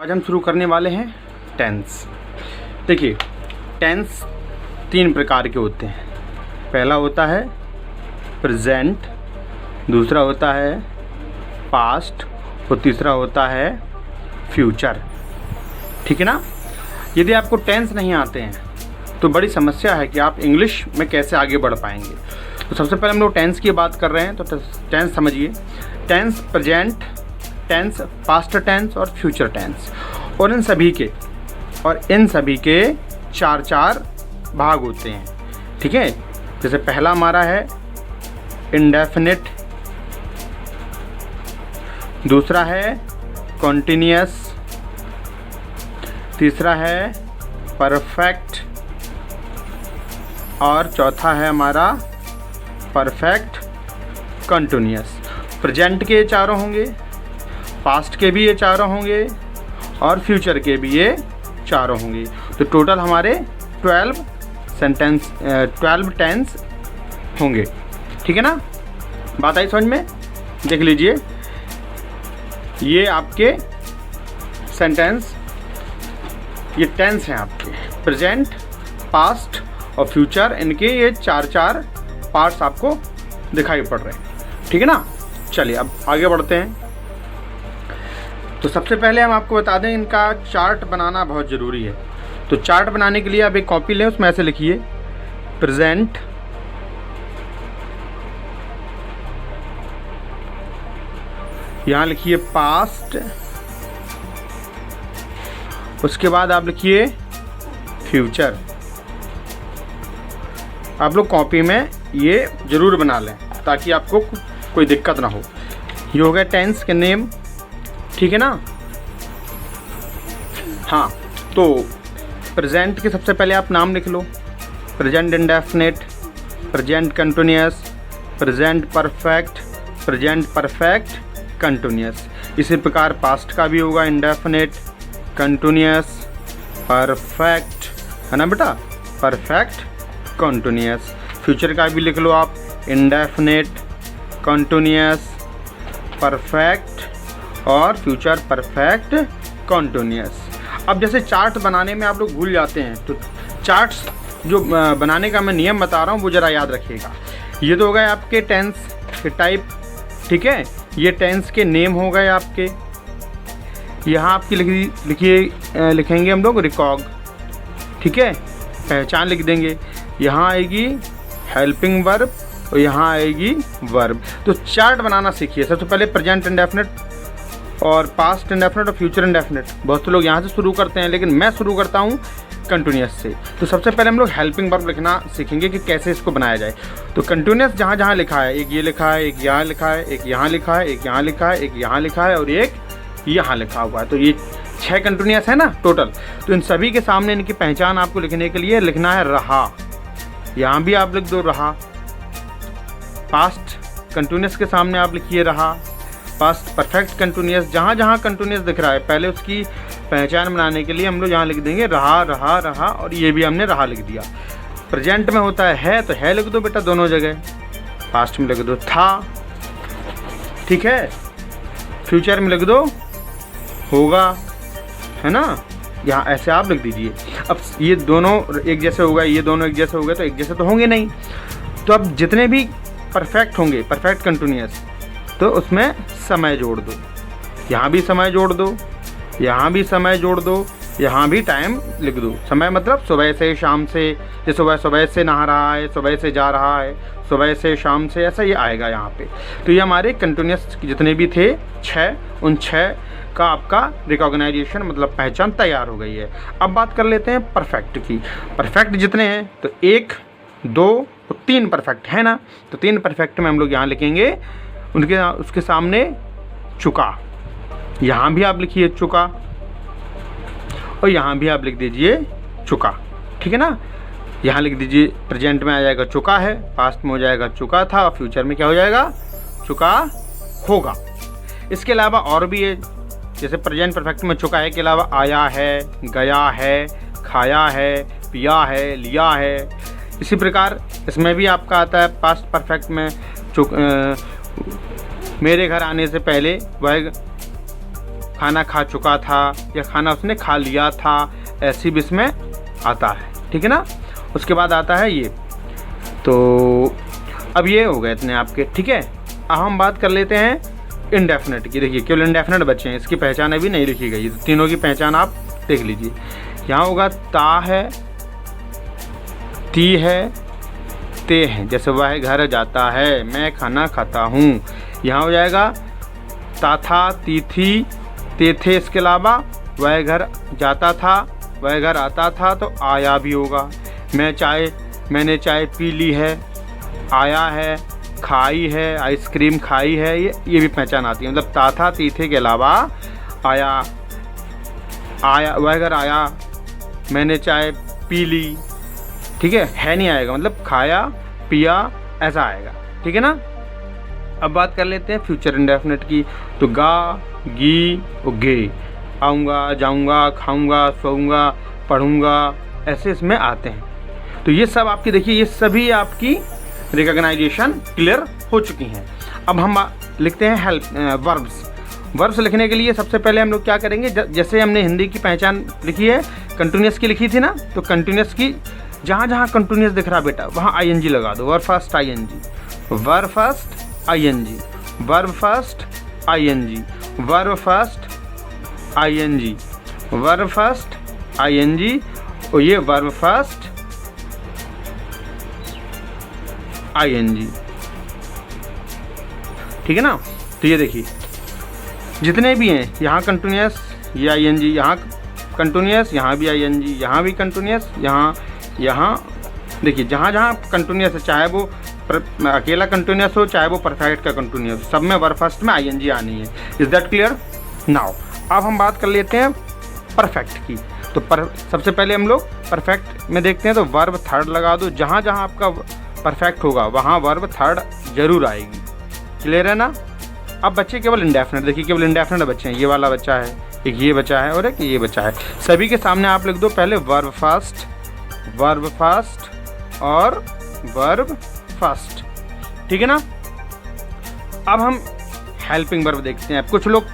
आज हम शुरू करने वाले हैं टेंस। देखिए, टेंस 3 प्रकार के होते हैं। पहला होता है प्रेजेंट, दूसरा होता है पास्ट और तीसरा होता है फ्यूचर। ठीक है ना। यदि आपको टेंस नहीं आते हैं तो बड़ी समस्या है कि आप इंग्लिश में कैसे आगे बढ़ पाएंगे। तो सबसे पहले हम लोग टेंस की बात कर रहे हैं। तो टेंस समझिए, tense present tense, past tense और फ्यूचर टेंस। और इन सभी के 4 भाग होते हैं। ठीक है। जैसे पहला हमारा है इंडेफिनिट, दूसरा है कॉन्टिन्यूअस, तीसरा है परफेक्ट और चौथा है हमारा परफेक्ट कंटिन्यूअस। प्रेजेंट के ये 4 होंगे, पास्ट के भी ये 4 होंगे और फ्यूचर के भी ये 4 होंगे। तो टोटल हमारे 12 टेंस होंगे। ठीक है ना। बात आई समझ में। देख लीजिए, ये आपके सेंटेंस, ये टेंस हैं आपके प्रेजेंट, पास्ट और फ्यूचर। इनके ये 4 पार्ट्स आपको दिखाई पड़ रहे हैं। ठीक है ना। चलिए अब आगे बढ़ते हैं। तो सबसे पहले हम आपको बता दें, इनका चार्ट बनाना बहुत ज़रूरी है। तो चार्ट बनाने के लिए आप एक कॉपी लें, उसमें ऐसे लिखिए प्रेजेंट, यहाँ लिखिए पास्ट, उसके बाद आप लिखिए फ्यूचर। आप लोग कॉपी में ये ज़रूर बना लें ताकि आपको कोई दिक्कत ना हो। ये हो गया टेंस के नेम। ठीक है ना। हाँ, तो प्रेजेंट के सबसे पहले आप नाम लिख लो। Present indefinite, present continuous, present perfect, present perfect continuous. इसी प्रकार पास्ट का भी होगा इंडेफिनिट, कंटिन्यूअस, परफेक्ट, है ना बेटा, परफेक्ट कंटिन्यूअस। फ्यूचर का भी लिख लो आप, इंडेफिनिट, कंटिन्यूअस, परफेक्ट और फ्यूचर परफेक्ट कंटिन्यूअस। अब जैसे चार्ट बनाने में आप लोग भूल जाते हैं, तो चार्ट्स जो बनाने का मैं नियम बता रहा हूँ वो ज़रा याद रखिएगा। ये तो हो गए आपके टेंस के टाइप। ठीक है। ये टेंस के नेम हो गए आपके। यहाँ आपकी लिखेंगे हम लोग रिकॉग। ठीक है, पहचान लिख देंगे। यहाँ आएगी हेल्पिंग वर्ब और यहाँ आएगी वर्ब। तो चार्ट बनाना सीखिए। सबसे पहले प्रेजेंट इंडेफिनिट और पास्ट इंडेफिनिट और फ्यूचर इंडेफिनिट। बहुत से लोग यहाँ से शुरू करते हैं, लेकिन मैं शुरू करता हूँ कंटिन्यूअस से। तो सबसे पहले हम लोग हेल्पिंग वर्ब लिखना सीखेंगे कि कैसे इसको बनाया जाए। तो कंटिन्यूअस जहाँ जहाँ लिखा है, एक ये लिखा है, एक यहाँ लिखा है, एक यहाँ लिखा है, एक यहाँ लिखा है, एक यहाँ लिखा है और एक यहाँ लिखा हुआ है। तो ये 6 कंटिन्यूअस है ना टोटल। तो इन सभी के सामने इनकी पहचान आपको लिखने के लिए लिखना है रहा। यहाँ भी आप लिख दो रहा। पास्ट कंटिन्यूअस के सामने आप लिखिए रहा। पास्ट परफेक्ट कंटिन्यूअस, जहाँ जहाँ कंटिन्यूअस दिख रहा है पहले उसकी पहचान बनाने के लिए हम लोग यहाँ लिख देंगे रहा रहा रहा, और ये भी हमने रहा लिख दिया। प्रेजेंट में होता है तो है लिख दो बेटा दोनों जगह। पास्ट में लिख दो था। ठीक है। फ्यूचर में लिख दो होगा, है ना। यहाँ ऐसे आप लिख दीजिए। अब ये दोनों एक जैसे होगा, ये दोनों एक जैसे हो गए तो एक जैसे तो होंगे नहीं। तो अब जितने भी परफेक्ट होंगे, परफेक्ट कंटिन्यूअस, तो उसमें समय जोड़ दो। यहाँ भी समय जोड़ दो, यहाँ भी समय जोड़ दो, यहाँ भी टाइम लिख दो। समय मतलब सुबह से शाम से, जैसे सुबह से नहा रहा है, सुबह से जा रहा है, सुबह से शाम से, ऐसा ये आएगा यहाँ पे। तो ये हमारे कंटिन्यूअस जितने भी थे 6, उन 6 का आपका रिकॉग्नाइजेशन मतलब पहचान तैयार हो गई है। अब बात कर लेते हैं परफेक्ट की। परफेक्ट जितने हैं तो 1, 2 और 3 परफेक्ट है ना। तो 3 परफेक्ट में हम लोग यहाँ लिखेंगे उसके सामने चुका। यहाँ भी आप लिखिए चुका और यहाँ भी आप लिख दीजिए चुका। ठीक है ना। यहाँ लिख दीजिए प्रेजेंट में आ जाएगा चुका है, पास्ट में हो जाएगा चुका था और फ्यूचर में क्या हो जाएगा चुका होगा। इसके अलावा और भी है, जैसे प्रेजेंट परफेक्ट में चुका है के अलावा आया है, गया है, खाया है, पिया है, लिया है। इसी प्रकार इसमें भी आपका आता है पास्ट परफेक्ट में मेरे घर आने से पहले वह खाना खा चुका था या खाना उसने खा लिया था, ऐसी भी इसमें आता है, ठीक है ना। उसके बाद आता है ये, तो अब ये हो गए इतने आपके, ठीक है। अब हम बात कर लेते हैं इंडेफिनेट की। देखिए केवल इंडेफिनेट बचे हैं, इसकी पहचान अभी नहीं लिखी गई, तो तीनों की पहचान आप देख लीजिए। यहाँ होगा ता है, ती है, ते है। जैसे वह घर जाता है, मैं खाना खाता हूँ, यहाँ हो जाएगा ता था, ती थी, ते थे। इसके अलावा वह घर जाता था, वह घर आता था, तो आया भी होगा। मैंने चाय पी ली है, आया है, खाई है, आइसक्रीम खाई है, ये भी पहचान आती है। मतलब ता था, ती थे के अलावा आया, वह घर आया, मैंने चाय पी ली, ठीक है नहीं आएगा, मतलब खाया पिया ऐसा आएगा, ठीक है ना। अब बात कर लेते हैं फ्यूचर इंडेफिनेट की। तो गा, गी और गे, आऊँगा, जाऊँगा, खाऊँगा, सोऊँगा, पढ़ूँगा, ऐसे इसमें आते हैं। तो ये सब आपकी, देखिए ये सभी आपकी रिकॉग्नाइजेशन क्लियर हो चुकी हैं। अब हम लिखते हैं वर्ब्स लिखने के लिए सबसे पहले हम लोग क्या करेंगे, जैसे हमने हिंदी की पहचान लिखी है, कंटिन्यूअस की लिखी थी ना, तो कंटिन्यूअस की जहाँ जहाँ कंटिन्यूअस दिख रहा बेटा वहाँ आईएनजी लगा दो। Verb first I N G, verb first I N G, verb first I N G, verb first I N G, verb first I N G, और ये वर्ब फर्स्ट आईएनजी, ठीक है ना। तो ये देखिए जितने भी हैं, यहाँ कंटिन्यूअस, ये आईएनजी, यहाँ कंटिन्यूअस, यहाँ भी आईएनजी, यहाँ भी कंटिन्यूअस, यहाँ देखिए जहाँ जहाँ कंटिन्यूअस है, चाहे वो अकेला कंटिन्यूअस हो, चाहे वो परफेक्ट का कंटिन्यूअस, सब में वर्ब फर्स्ट में आईएनजी आनी है। Is that clear? नाउ अब हम बात कर लेते हैं परफेक्ट की। तो सबसे पहले हम लोग परफेक्ट में देखते हैं, तो वर्ब थर्ड लगा दो। जहाँ जहाँ आपका परफेक्ट होगा वहाँ वर्ब थर्ड जरूर आएगी। क्लियर है ना। अब बच्चे केवल इंडेफिनेट, देखिए केवल इंडेफिनेट बच्चे हैं, ये वाला बच्चा है, एक ये बच्चा है और एक ये बच्चा है। सभी के सामने आप लिख दो पहले वर्ब फर्स्ट और वर्ब फर्स्ट, ठीक है ना। अब हम हेल्पिंग वर्ब देखते हैं। कुछ लोग,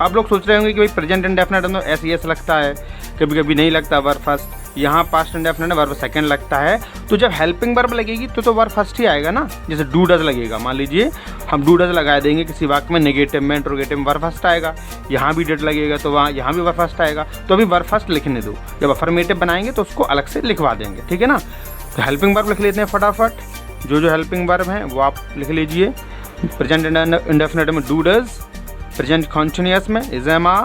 आप लोग सोच रहे होंगे कि भाई प्रेजेंट इंडेफिनेट में एस लगता है, कभी कभी नहीं लगता वर्ब फर्स्ट, यहाँ पास्ट इंडेफिनेट वर्ब सेकंड लगता है। तो जब हेल्पिंग वर्ब लगेगी तो वर्ब फर्स्ट ही आएगा ना। जैसे डू डज लगेगा, मान लीजिए हम डू डज लगा देंगे किसी वाक्य में, नेगेटिव में, इंट्रोगेटिव में, वर्ब फर्स्ट आएगा। यहाँ भी डिड लगेगा तो वहाँ यहाँ भी वर्ब फर्स्ट आएगा। तो अभी वर्ब फर्स्ट लिखने दो, जब अफर्मेटिव बनाएंगे तो उसको अलग से लिखवा देंगे, ठीक है ना। तो हेल्पिंग वर्ब लिख लेते हैं फटाफट। जो हेल्पिंग वर्ब हैं वो आप लिख लीजिए। प्रेजेंट इंडेफिनेट में डू डज, प्रेजेंट कॉन्टिन्यूअस में is am are,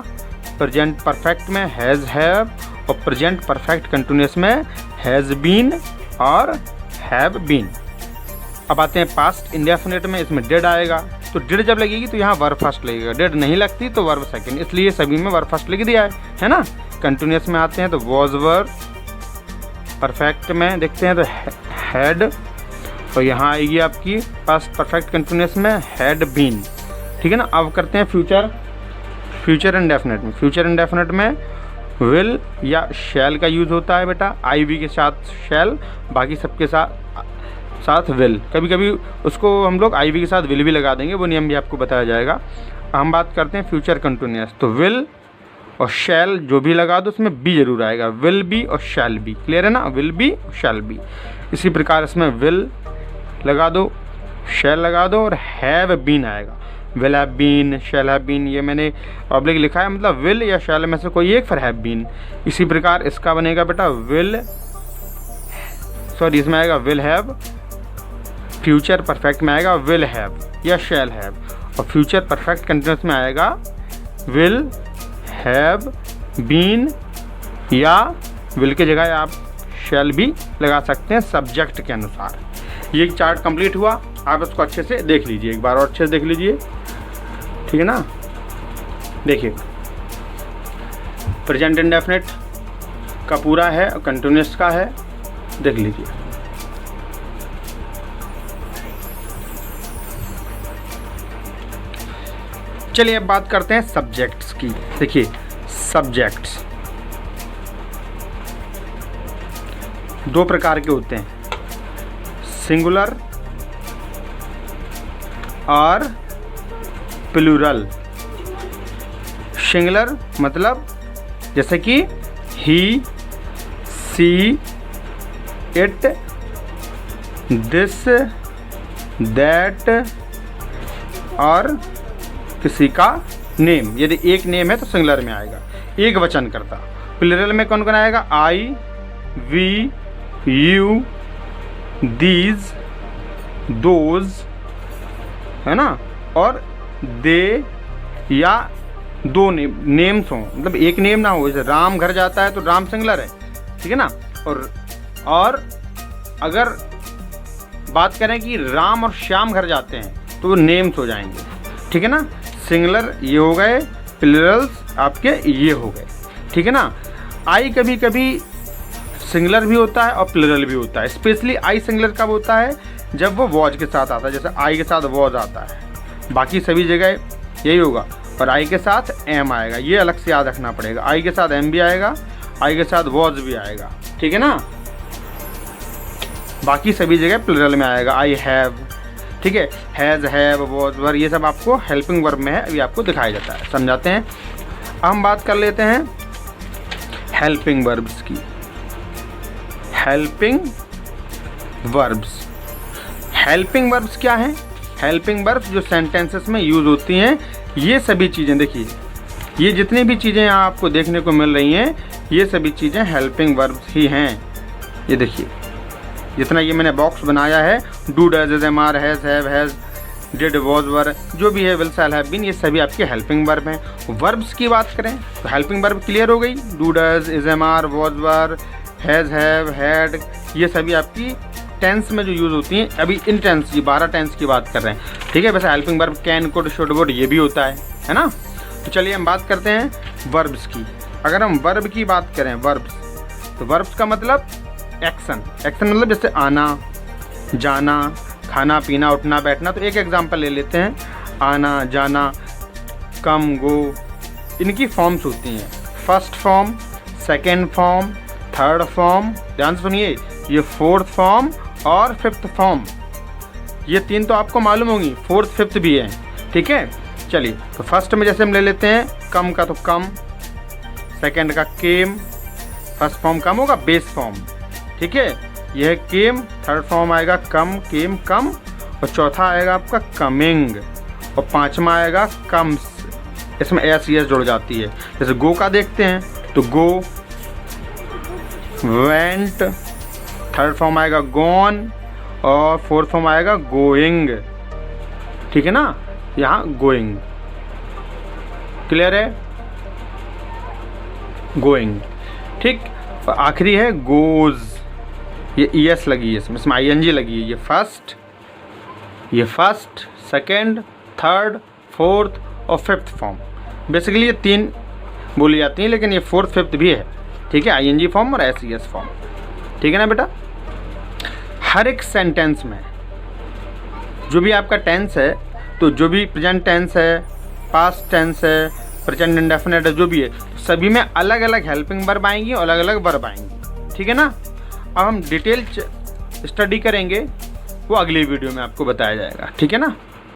present perfect में हैज़ हैव, और प्रेजेंट परफेक्ट कंटिन्यूअस में हैज़ बीन और हैव बीन। अब आते हैं पास्ट इंडेफिनेट में, इसमें डिड आएगा। तो डिड जब लगेगी तो यहाँ वर्ब फर्स्ट लगेगा, डिड नहीं लगती तो वर्ब सेकंड, इसलिए सभी में वर्ब फर्स्ट लिख दिया है ना। कंटिन्यूअस में आते हैं तो वॉज वर, परफेक्ट में देखते हैं तो हैड, और यहाँ आएगी आपकी पास्ट परफेक्ट कंटिन्यूअस में हैड बीन, ठीक है ना। अब करते हैं फ्यूचर इंडेफिनेट में। फ्यूचर इंडेफिनेट में विल या शैल का यूज़ होता है बेटा, आईवी के साथ शैल, बाकी सबके साथ विल। कभी कभी उसको हम लोग आईवी के साथ विल भी लगा देंगे, वो नियम भी आपको बताया जाएगा। हम बात करते हैं फ्यूचर कंटिन्यूअस। तो विल और शैल जो भी लगा दो उसमें बी जरूर आएगा, विल बी और शैल बी। क्लियर है ना, विल बी और शैल बी। इसी प्रकार इसमें विल लगा दो, शैल लगा दो और हैव बीन आएगा। Will have been, shall have been, ये मैंने पब्लिक लिखा है, मतलब विल या शैल में से कोई एक, फिर हैव बीन। इसी प्रकार इसका बनेगा बेटा इसमें आएगा विल हैव, फ्यूचर परफेक्ट में आएगा विल हैव या शैल हैव, और फ्यूचर परफेक्ट कंटिन्यूअस में आएगा विल हैव बीन, या विल की जगह आप शैल भी लगा सकते हैं सब्जेक्ट के अनुसार। ये चार्ट कंप्लीट हुआ, आप इसको अच्छे से देख लीजिए, एक बार और अच्छे से देख लीजिए, ठीक है ना। देखिए प्रेजेंट इंडेफिनेट का पूरा है और कंटिन्यूअस का है, देख लीजिए। चलिए अब बात करते हैं सब्जेक्ट्स की। देखिए सब्जेक्ट्स दो प्रकार के होते हैं, सिंगुलर और प्लूरल। सिंगुलर मतलब जैसे कि ही, सी, इट, दिस, दैट और किसी का नेम। यदि एक नेम है तो सिंगुलर में आएगा, एक वचन करता। प्लूरल में कौन कौन आएगा? आई, वी, यू, दीज, दोज, है ना, और दे या दो नेम्स हों, मतलब एक नेम ना हो। जैसे राम घर जाता है तो राम सिंगुलर है, ठीक है ना। और अगर बात करें कि राम और श्याम घर जाते हैं तो वो नेम्स हो जाएंगे, ठीक है ना। सिंगुलर ये हो गए, प्लूरल्स आपके ये हो गए, ठीक है ना। आई कभी कभी सिंगुलर भी होता है और प्लूरल भी होता है। स्पेशली आई सिंगुलर कब होता है? जब वो वॉज के साथ आता है, जैसे आई के साथ वॉज आता है, बाकी सभी जगह यही होगा। और आई के साथ एम आएगा, ये अलग से याद रखना पड़ेगा। आई के साथ एम भी आएगा, आई के साथ वॉज भी आएगा, ठीक है ना। बाकी सभी जगह प्लूरल में आएगा। आई हैव, ठीक है, हैज़, हैव, वॉज, वर, ये सब आपको हेल्पिंग वर्ब में है, अभी आपको दिखाया जाता है, समझाते हैं। अब हम बात कर लेते हैं हेल्पिंग वर्ब्स की। हेल्पिंग वर्ब्स, हेल्पिंग वर्ब्स क्या हैं? हेल्पिंग वर्ब्स जो सेंटेंसेस में यूज़ होती हैं, ये सभी चीज़ें देखिए, ये जितनी भी चीज़ें यहाँ आपको देखने को मिल रही हैं, ये सभी चीज़ें हेल्पिंग वर्ब्स ही हैं। ये देखिए, जितना ये मैंने बॉक्स बनाया है, do, does, is, am, are, has, have, has, did, was, were, जो भी है, विल, शैल, हैव बीन, ये सभी आपके हेल्पिंग वर्ब हैं। वर्ब्स की बात करें तो हेल्पिंग वर्ब क्लियर हो गई, do, does, is, am, are, was, were, has, have, had, ये सभी आपकी टेंस में जो यूज़ होती हैं। अभी इन टेंस की 12 टेंस की बात कर रहे हैं, ठीक है। वैसे helping verb can, could, should, would ये भी होता है ना। तो चलिए हम बात करते हैं वर्ब्स की। अगर हम वर्ब की बात करें, वर्ब्स, तो वर्ब्स का मतलब एक्शन। एक्शन मतलब जैसे आना, जाना, खाना, पीना, उठना, बैठना। तो एक एग्जांपल ले लेते हैं, आना, जाना, कम, गो, इनकी फॉर्म्स होती हैं। First form, second form, third form, ध्यान से सुनिए, ये फोर्थ फॉर्म और फिफ्थ फॉर्म, ये 3 तो आपको मालूम होंगी, फोर्थ फिफ्थ भी है, ठीक है। चलिए, तो फर्स्ट में जैसे हम ले लेते हैं कम का, तो कम, सेकेंड का केम, फर्स्ट फॉर्म कम होगा, बेस फॉर्म, ठीक है, यह है केम। थर्ड फॉर्म आएगा कम, केम, कम, और चौथा आएगा आपका कमिंग, और पांचवा आएगा कम्स, इसमें एस एस जुड़ जाती है। जैसे गो का देखते हैं तो गो, वेंट, थर्ड फॉर्म आएगा गॉन, और फोर्थ फॉर्म आएगा गोइंग, ठीक है ना, यहाँ गोइंग, क्लियर है, गोइंग, ठीक। और आखिरी है गोज, ये ईएस लगी है इसमें आईएनजी लगी है। ये फर्स्ट, सेकेंड, थर्ड, फोर्थ और फिफ्थ फॉर्म, बेसिकली ये 3 बोली जाती हैं, लेकिन ये फोर्थ फिफ्थ भी है, ठीक है, आईएनजी फॉर्म और एसईएस फॉर्म, ठीक है ना बेटा। हर एक सेंटेंस में जो भी आपका टेंस है, तो जो भी प्रेजेंट टेंस है, पास्ट टेंस है, प्रेजेंट इंडेफिनिट है, जो भी है, सभी में अलग अलग हेल्पिंग वर्ब आएंगी और अलग अलग वर्ब आएंगी, ठीक है ना। अब हम डिटेल स्टडी करेंगे, वो अगली वीडियो में आपको बताया जाएगा, ठीक है ना।